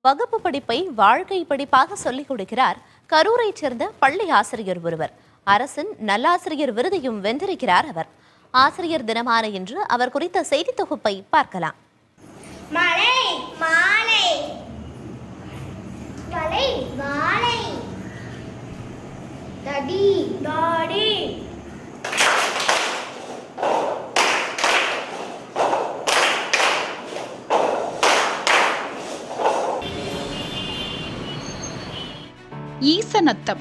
வகுப்பு படிப்பை வாழ்க்கை படிப்பாக சொல்லிக் கொடுக்கிறார் கரூரைச் சேர்ந்த பள்ளி ஆசிரியர் ஒருவர். அரசின் நல்லாசிரியர் விருதையும் வென்றிருக்கிறார் அவர். ஆசிரியர் தினமான இன்று அவர் குறித்த செய்தி தொகுப்பை பார்க்கலாம். மலை மாலை மலை மாலை தடி தாடி ஈசநத்தம்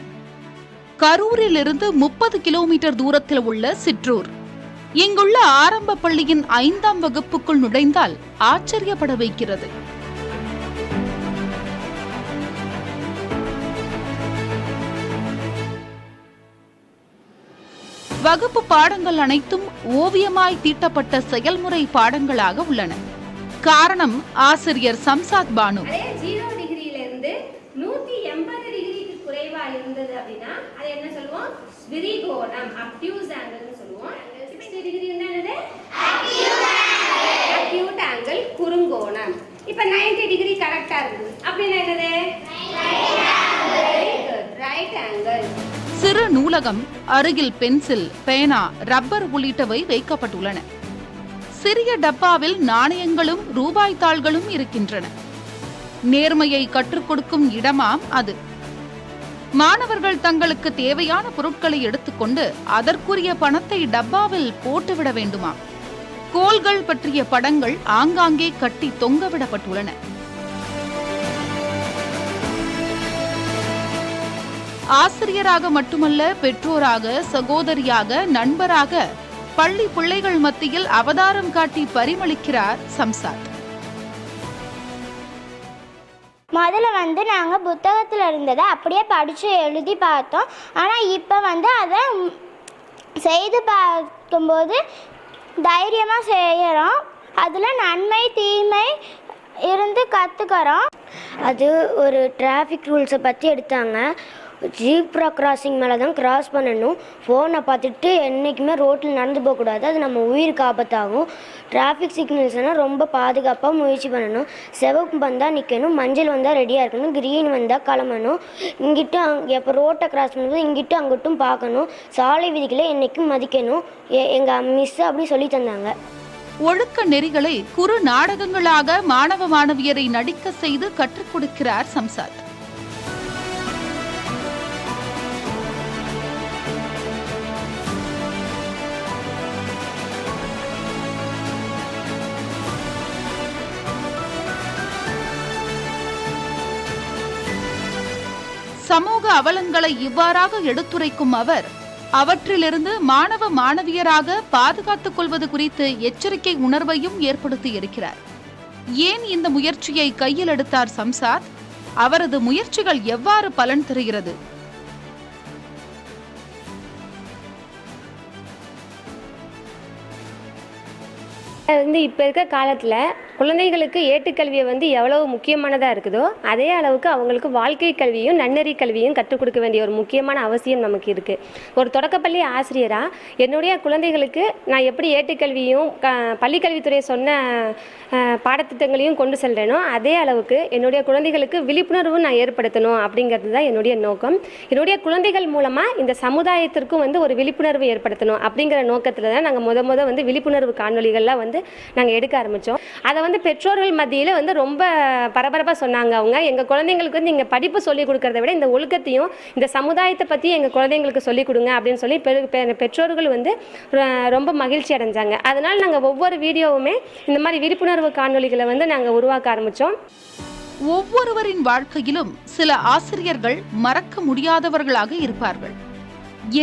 கரூரிலிருந்து 30 கிலோமீட்டர் தூரத்தில் உள்ள சிற்றூர். இங்குள்ள ஆரம்ப பள்ளியின் 5ஆம் வகுப்புக்குள் நுழைந்தால் ஆச்சரியப்பட வைக்கிறது. வகுப்பு பாடங்கள் அனைத்தும் ஓவியமாய் தீட்டப்பட்ட செயல்முறை பாடங்களாக உள்ளன. காரணம் ஆசிரியர் சம்சாத் பானு. 180 டிகிரிக்கு குறைவா இருந்தது அப்படினா அது என்ன சொல்லுவோம்? விரிகோணம், அப்டியூஸ் ஆங்கிள்னு சொல்லுவோம். 60 டிகிரி என்னது? அக்யூட் ஆங்கிள், குறுங்கோணம். இப்போ 90 டிகிரி கரெக்ட்டா இருக்கு. அப்படினா என்னது? Right angle. சிறு நூலகம், அருகில் பென்சில், பேனா, ரப்பர் உள்ளிட்டவை வைக்கப்பட்டுள்ளன. சிறிய டப்பாவில் நாணயங்களும் ரூபாய் தாள்களும் இருக்கின்றன. நேர்மையை கற்றுக் கொடுக்கும் இடமாம் அது. மாணவர்கள் தங்களுக்கு தேவையான பொருட்களை எடுத்துக்கொண்டு அதற்குரிய பணத்தை டப்பாவில் போட்டுவிட வேண்டுமா? கோள்கள் பற்றிய படங்கள் ஆங்காங்கே கட்டி தொங்கவிடப்பட்டுள்ளன. ஆசிரியராக மட்டுமல்ல, பெற்றோராக, சகோதரியாக, நண்பராக பள்ளி பிள்ளைகள் மத்தியில் அவதாரம் காட்டி பரிமளிக்கிறார் சம்சாத். முதல்ல நாங்கள் புத்தகத்தில் இருந்ததை அப்படியே படித்து எழுதி பார்த்தோம். ஆனால் இப்போ அதை செய்து பார்க்கும்போது தைரியமாக செய்கிறோம். அதில் நன்மை தீமை இருந்து கற்றுக்கிறோம். அது ஒரு டிராஃபிக் ரூல்ஸை பற்றி எடுத்தாங்க. ஜீப்ரா கிராசிங் மேலே தான் கிராஸ் பண்ணணும். ஃபோனை பார்த்துட்டு என்றைக்குமே ரோட்டில் நடந்து போகக்கூடாது, அது நம்ம உயிருக்கு ஆபத்தாகும். டிராஃபிக் சிக்னல்ஸ்னால் ரொம்ப பாதுகாப்பாக முயற்சி பண்ணணும். சிவப்பு வந்தால் நிற்கணும், மஞ்சள் வந்தால் ரெடியாக இருக்கணும், கிரீன் வந்தால் கிளம்பணும். இங்கிட்டும் எப்போ ரோட்டை கிராஸ் பண்ணும்போது இங்கிட்டும் அங்கிட்டும் பார்க்கணும். சாலை விதிகளை என்றைக்கும் மதிக்கணும். எங்கள் மிஸ் அப்படி சொல்லி தந்தாங்க. ஒழுக்க நெறிகளை குறு நாடகங்களாக மாணவ மாணவியரை நடிக்க செய்து கற்றுக் கொடுக்கிறார் சம்சாத். சமூக அவலங்களை இவ்வாறாக எடுத்துரைக்கும் அவர், அவற்றிலிருந்து மாணவ மாணவியராக பாதுகாத்துக் கொள்வது குறித்து எச்சரிக்கை உணர்வையும் ஏற்படுத்தி இருக்கிறார். ஏன் இந்த முயற்சியை கையில் எடுத்தார் சம்சாத்? அவரது முயற்சிகள் எவ்வாறு பலன் தருகிறது? இப்போ இருக்க காலத்தில் குழந்தைகளுக்கு ஏட்டுக்கல்வியை எவ்வளவு முக்கியமானதாக இருக்குதோ அதே அளவுக்கு அவங்களுக்கு வாழ்க்கை கல்வியும் நன்னெறி கல்வியும் கற்றுக் கொடுக்க வேண்டிய ஒரு முக்கியமான அவசியம் நமக்கு இருக்குது. ஒரு தொடக்கப்பள்ளி ஆசிரியராக என்னுடைய குழந்தைகளுக்கு நான் எப்படி ஏட்டுக்கல்வியும் பள்ளிக்கல்வித்துறை சொன்ன பாடத்திட்டங்களையும் கொண்டு செல்கிறேனோ அதே அளவுக்கு என்னுடைய குழந்தைகளுக்கு விழிப்புணர்வு நான் ஏற்படுத்தணும் அப்படிங்கிறது தான் என்னுடைய நோக்கம். என்னுடைய குழந்தைகள் மூலமாக இந்த சமுதாயத்திற்கும் ஒரு விழிப்புணர்வு ஏற்படுத்தணும் அப்படிங்கிற நோக்கத்தில் தான் நாங்கள் முத விழிப்புணர்வு காணொலிகள்லாம் நாங்கள் எடுக்க ஆரம்பித்தோம். அதை பெற்றோர்கள் மத்தியில் ரொம்ப பரபரப்பாக சொன்னாங்க. அவங்க எங்கள் குழந்தைங்களுக்கு இங்கே படிப்பு சொல்லிக் கொடுக்கறத விட இந்த ஒழுக்கத்தையும் இந்த சமுதாயத்தை பற்றி எங்கள் குழந்தைங்களுக்கு சொல்லிக் கொடுங்க அப்படின்னு சொல்லி பெற்றோர்கள் ரொம்ப மகிழ்ச்சி அடைஞ்சாங்க. அதனால் நாங்கள் ஒவ்வொரு வீடியோவுமே இந்த மாதிரி விழிப்புணர்வு காணொலிகளை நாங்கள் உருவாக்க ஆரம்பித்தோம். ஒவ்வொருவரின் வாழ்க்கையிலும் சில ஆசிரியர்கள் மறக்க முடியாதவர்களாக இருப்பார்கள்.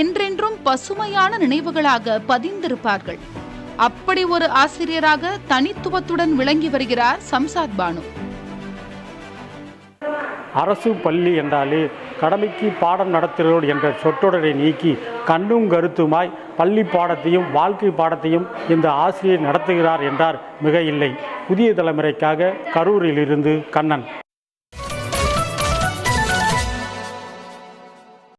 என்றென்றும் பசுமையான நினைவுகளாக பதிந்திருப்பார்கள். அப்படி ஒரு ஆசிரியராக தனித்துவத்துடன் விளங்கி வருகிறார் சம்சாத் பானு. அரசு பள்ளி என்றாலே கடமைக்கு பாடம் நடத்துகிறோர் என்ற சொற்றொடரை நீக்கி கண்ணும் கருத்துமாய் பள்ளி பாடத்தையும் வாழ்க்கை பாடத்தையும் இந்த ஆசிரியர் நடத்துகிறார் என்றார் மிக இல்லை. புதிய தலைமுறைக்காக கரூரிலிருந்து கண்ணன்.